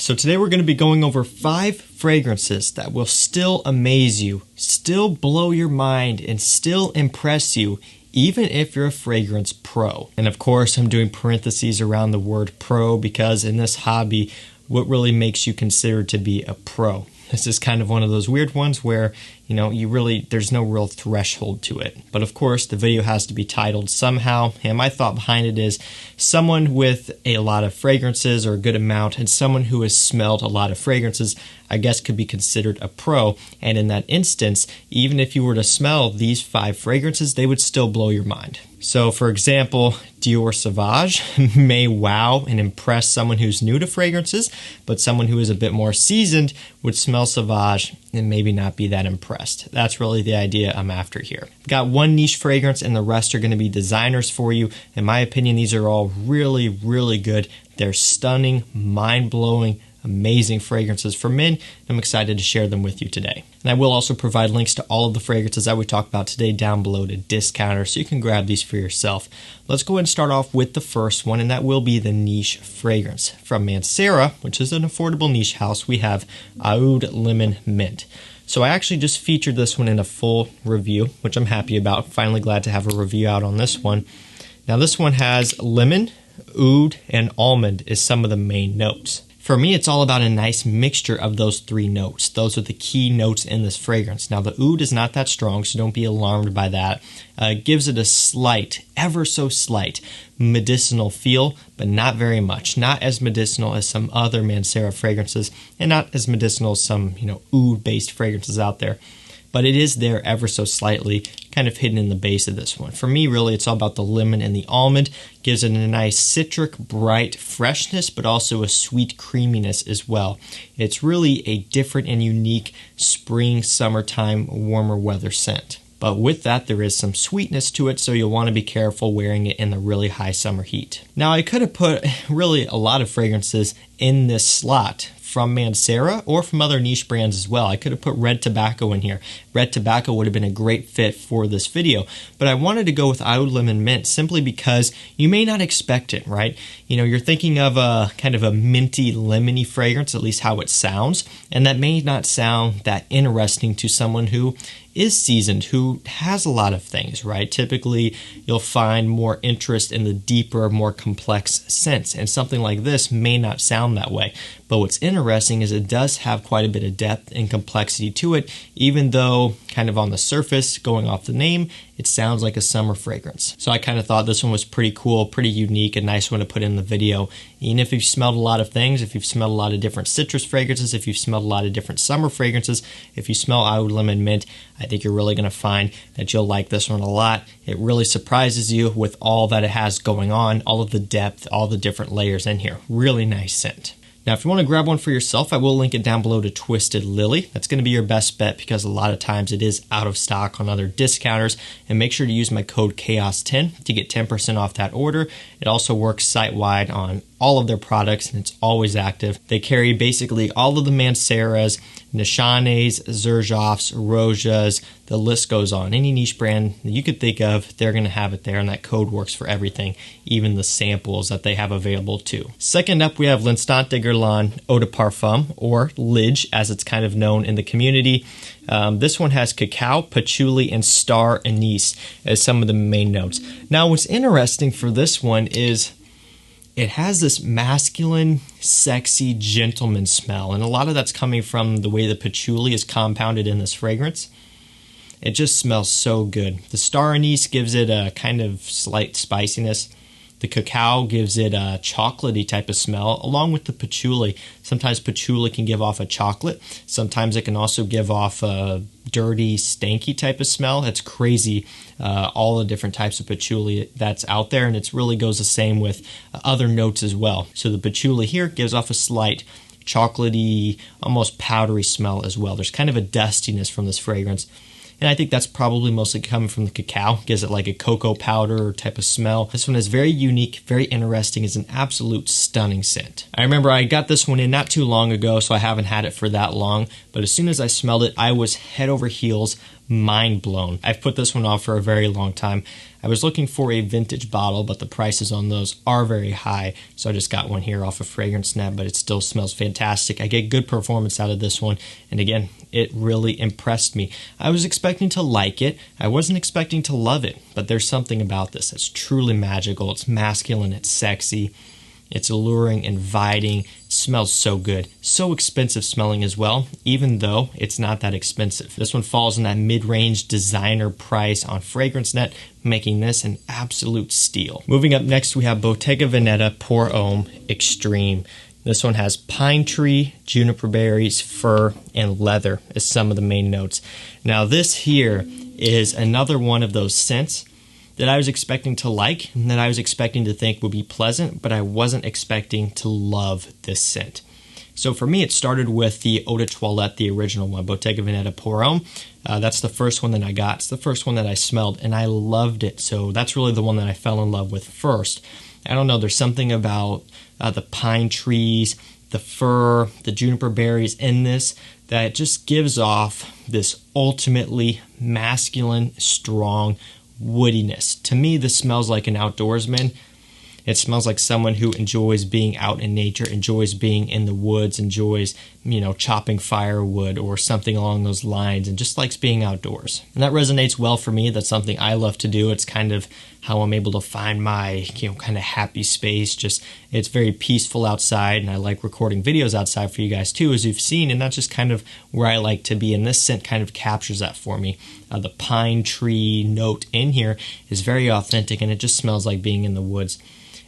So today we're going to be going over 5 fragrances that will still amaze you, still blow your mind, and still impress you, even if you're a fragrance pro. And of course, I'm doing parentheses around the word pro because in this hobby, what really makes you considered to be a pro? This is kind of one of those weird ones where, there's no real threshold to it. But of course, the video has to be titled somehow. And my thought behind it is someone with a lot of fragrances or a good amount and someone who has smelled a lot of fragrances, I guess could be considered a pro. And in that instance, even if you were to smell these 5 fragrances, they would still blow your mind. So for example, Dior Sauvage may wow and impress someone who's new to fragrances, but someone who is a bit more seasoned would smell Sauvage and maybe not be that impressed. That's really the idea I'm after here. I've got one niche fragrance and the rest are going to be designers for you. In my opinion, these are all really, really good. They're stunning, mind-blowing, amazing fragrances for men. I'm excited to share them with you today. And I will also provide links to all of the fragrances that we talked about today down below to Discounter so you can grab these for yourself. Let's go ahead and start off with the first one, and that will be the niche fragrance. From Mancera, which is an affordable niche house, we have Oud Lemon Mint. So I actually just featured this one in a full review, which I'm happy about. Finally glad to have a review out on this one. Now this one has lemon, oud, and almond is some of the main notes. For me, it's all about a nice mixture of those 3 notes. Those are the key notes in this fragrance. Now, the oud is not that strong, so don't be alarmed by that. It gives it a slight, ever so slight, medicinal feel, but not very much. Not as medicinal as some other Mancera fragrances, and not as medicinal as some, oud-based fragrances out there. But it is there ever so slightly, kind of hidden in the base of this one. For me, really, it's all about the lemon and the almond. Gives it a nice citric, bright freshness, but also a sweet creaminess as well. It's really a different and unique spring, summertime, warmer weather scent. But with that, there is some sweetness to it, so you'll want to be careful wearing it in the really high summer heat. Now, I could have put really a lot of fragrances in this slot from Mancera or from other niche brands as well. I could have put Red Tobacco in here. Red Tobacco would have been a great fit for this video, but I wanted to go with Oud Lemon Mint simply because you may not expect it, right? You're thinking of a kind of a minty, lemony fragrance, at least how it sounds, and that may not sound that interesting to someone who is seasoned, who has a lot of things, right? Typically, you'll find more interest in the deeper, more complex scents, and something like this may not sound that way. But what's interesting is it does have quite a bit of depth and complexity to it, even though kind of on the surface, going off the name, it sounds like a summer fragrance. So I kind of thought this one was pretty cool, pretty unique, a nice one to put in the video. Even if you've smelled a lot of things, if you've smelled a lot of different citrus fragrances, if you've smelled a lot of different summer fragrances, if you smell Oud Lemon Mint, I think you're really going to find that you'll like this one a lot. It really surprises you with all that it has going on, all of the depth, all the different layers in here. Really nice scent. Now, if you want to grab one for yourself, I will link it down below to Twisted Lily. That's going to be your best bet because a lot of times it is out of stock on other discounters. And make sure to use my code CHAOS10 to get 10% off that order. It also works site-wide on all of their products, and it's always active. They carry basically all of the Manceras, Nishanes, Xerjoffs, Rojas, the list goes on. Any niche brand that you could think of, they're going to have it there, and that code works for everything, even the samples that they have available too. Second up, we have LInstantegerland Eau de Parfum, or Lidge, as it's kind of known in the community. This one has cacao, patchouli, and star anise as some of the main notes. Now, what's interesting for this one is it has this masculine, sexy, gentleman smell, and a lot of that's coming from the way the patchouli is compounded in this fragrance. It just smells so good. The star anise gives it a kind of slight spiciness. The cacao gives it a chocolatey type of smell, along with the patchouli. Sometimes patchouli can give off a chocolate. Sometimes it can also give off a dirty, stanky type of smell. It's crazy, all the different types of patchouli that's out there, and it really goes the same with other notes as well. So the patchouli here gives off a slight chocolatey, almost powdery smell as well. There's kind of a dustiness from this fragrance. And I think that's probably mostly coming from the cacao. Gives it like a cocoa powder type of smell. This one is very unique, very interesting. It's an absolute stunning scent. I remember I got this one in not too long ago, so I haven't had it for that long. But as soon as I smelled it, I was head over heels mind blown. I've put this one off for a very long time. I was looking for a vintage bottle, but the prices on those are very high, so I just got one here off of FragranceNet, but it still smells fantastic. I get good performance out of this one, and again, it really impressed me. I was expecting to like it. I wasn't expecting to love it, but there's something about this that's truly magical. It's masculine, it's sexy, it's alluring, inviting. It smells so good. So expensive smelling as well, even though it's not that expensive. This one falls in that mid-range designer price on FragranceNet, making this an absolute steal. Moving up next, we have Bottega Venetta Pour Homme Extreme. This one has pine tree, juniper berries, fir, and leather as some of the main notes. Now this here is another one of those scents that I was expecting to like, and that I was expecting to think would be pleasant, but I wasn't expecting to love this scent. So for me, it started with the Eau de Toilette, the original one, Bottega Venetta Pour Homme. That's the first one that I got. It's the first one that I smelled, and I loved it. So that's really the one that I fell in love with first. I don't know, there's something about the pine trees, the fir, the juniper berries in this that just gives off this ultimately masculine, strong woodiness. To me, this smells like an outdoorsman. It smells like someone who enjoys being out in nature, enjoys being in the woods, enjoys, chopping firewood or something along those lines, and just likes being outdoors. And that resonates well for me. That's something I love to do. It's kind of how I'm able to find my, kind of happy space. It's very peaceful outside, and I like recording videos outside for you guys too, as you've seen, and that's just kind of where I like to be, and this scent kind of captures that for me. The pine tree note in here is very authentic, and it just smells like being in the woods.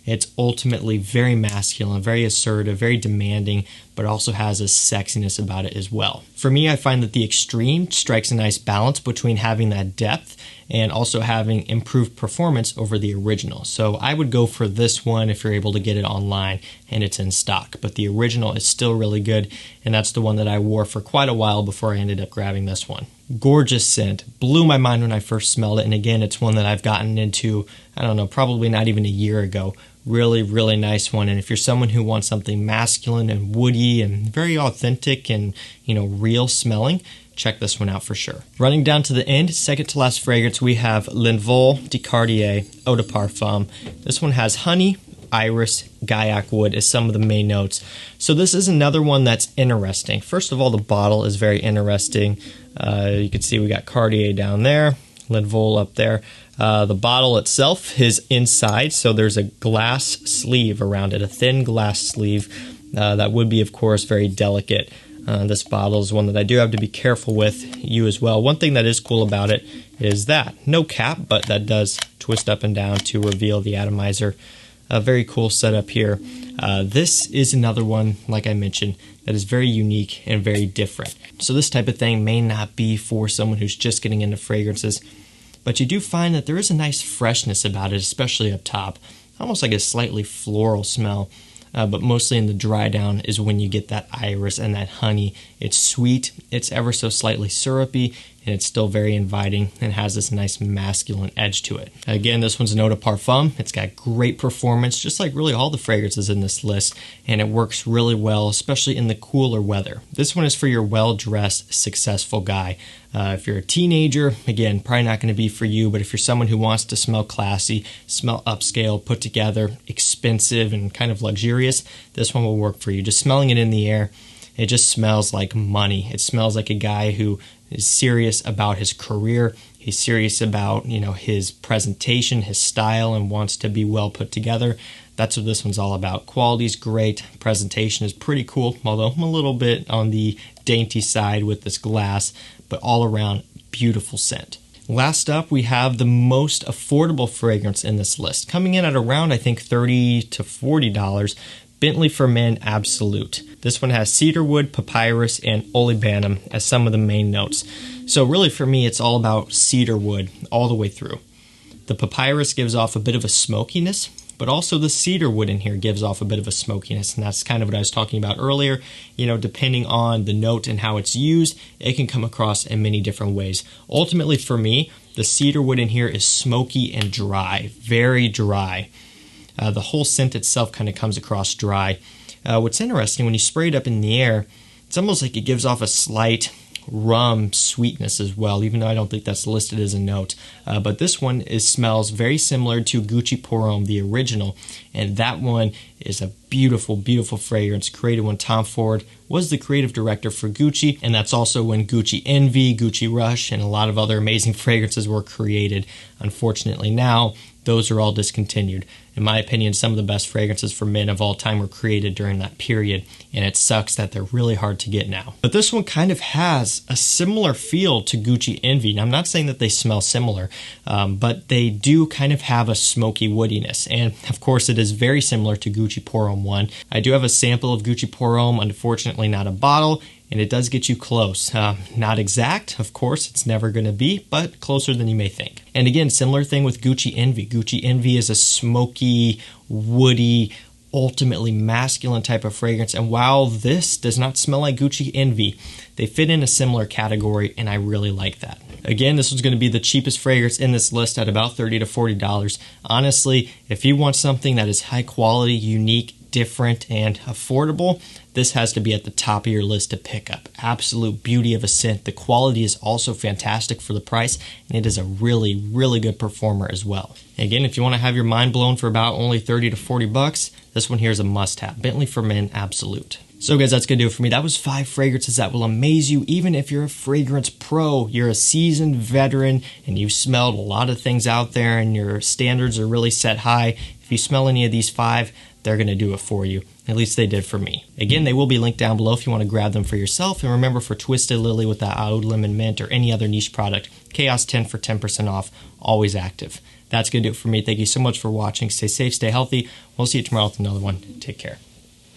It's ultimately very masculine, very assertive, very demanding, but also has a sexiness about it as well. For me, I find that the Extreme strikes a nice balance between having that depth and also having improved performance over the original. So I would go for this one if you're able to get it online and it's in stock. But the original is still really good, and that's the one that I wore for quite a while before I ended up grabbing this one. Gorgeous scent. Blew my mind when I first smelled it, and again, it's one that I've gotten into, I don't know, probably not even a year ago. Really, really nice one. And if you're someone who wants something masculine and woody and very authentic and, real smelling, check this one out for sure. Running down to the end, second to last fragrance, we have Linvole de Cartier Eau de Parfum. This one has honey, iris, gaiac wood as some of the main notes. So this is another one that's interesting. First of all, the bottle is very interesting. You can see we got Cartier down there, Linvole up there. The bottle itself is inside, so there's a glass sleeve around it, a thin glass sleeve that would be, of course, very delicate. This bottle is one that I do have to be careful with, you as well. One thing that is cool about it is that no cap, but that does twist up and down to reveal the atomizer. A very cool setup here. This is another one, like I mentioned, that is very unique and very different. So this type of thing may not be for someone who's just getting into fragrances, but you do find that there is a nice freshness about it, especially up top. Almost like a slightly floral smell, but mostly in the dry down is when you get that iris and that honey. It's sweet, it's ever so slightly syrupy, and it's still very inviting and has this nice masculine edge to it. Again, this one's an Eau de Parfum. It's got great performance, just like really all the fragrances in this list, and it works really well, especially in the cooler weather. This one is for your well-dressed, successful guy. If you're a teenager, again, probably not going to be for you, but if you're someone who wants to smell classy, smell upscale, put together, expensive, and kind of luxurious, this one will work for you. Just smelling it in the air, it just smells like money. It smells like a guy who is serious about his career. He's serious about, his presentation, his style, and wants to be well put together. That's what this one's all about. Quality's great. Presentation is pretty cool, although I'm a little bit on the dainty side with this glass, but all around beautiful scent. Last up, we have the most affordable fragrance in this list, coming in at around, I think, $30 to $40. Bentley for Men Absolute. This one has cedarwood, papyrus, and olibanum as some of the main notes. So really for me, it's all about cedarwood all the way through. The papyrus gives off a bit of a smokiness, but also the cedarwood in here gives off a bit of a smokiness, and that's kind of what I was talking about earlier. Depending on the note and how it's used, it can come across in many different ways. Ultimately for me, the cedarwood in here is smoky and dry, very dry. The whole scent itself kind of comes across dry. What's interesting, when you spray it up in the air, it's almost like it gives off a slight rum sweetness as well, even though I don't think that's listed as a note. But this one smells very similar to Gucci Pour Homme, the original, and that one is a beautiful, beautiful fragrance created when Tom Ford was the creative director for Gucci, and that's also when Gucci Envy, Gucci Rush, and a lot of other amazing fragrances were created. Unfortunately now, those are all discontinued. In my opinion, some of the best fragrances for men of all time were created during that period, and it sucks that they're really hard to get now. But this one kind of has a similar feel to Gucci Envy. Now, I'm not saying that they smell similar, but they do kind of have a smoky woodiness, and of course it is very similar to Gucci Pour Homme 1. I do have a sample of Gucci Pour Homme, unfortunately not a bottle, and it does get you close. Not exact, of course, it's never going to be, but closer than you may think. And again, similar thing with Gucci Envy. Gucci Envy is a smoky, woody, ultimately masculine type of fragrance, and while this does not smell like Gucci Envy, they fit in a similar category, and I really like that. Again, this was going to be the cheapest fragrance in this list at about $30 to $40. Honestly, if you want something that is high quality, unique, different, and affordable, this has to be at the top of your list to pick up. Absolute beauty of a scent. The quality is also fantastic for the price, and it is a really, really good performer as well. Again, if you want to have your mind blown for about only 30 to 40 bucks, this one here is a must-have. Bentley for Men Absolute. So guys, that's going to do it for me. That was 5 fragrances that will amaze you even if you're a fragrance pro, you're a seasoned veteran, and you've smelled a lot of things out there and your standards are really set high. If you smell any of these 5, they're going to do it for you. At least they did for me. Again, they will be linked down below if you want to grab them for yourself. And remember, for Twisted Lily with the Oud Lemon Mint or any other niche product, Chaos 10 for 10% off, always active. That's going to do it for me. Thank you so much for watching. Stay safe, stay healthy. We'll see you tomorrow with another one. Take care.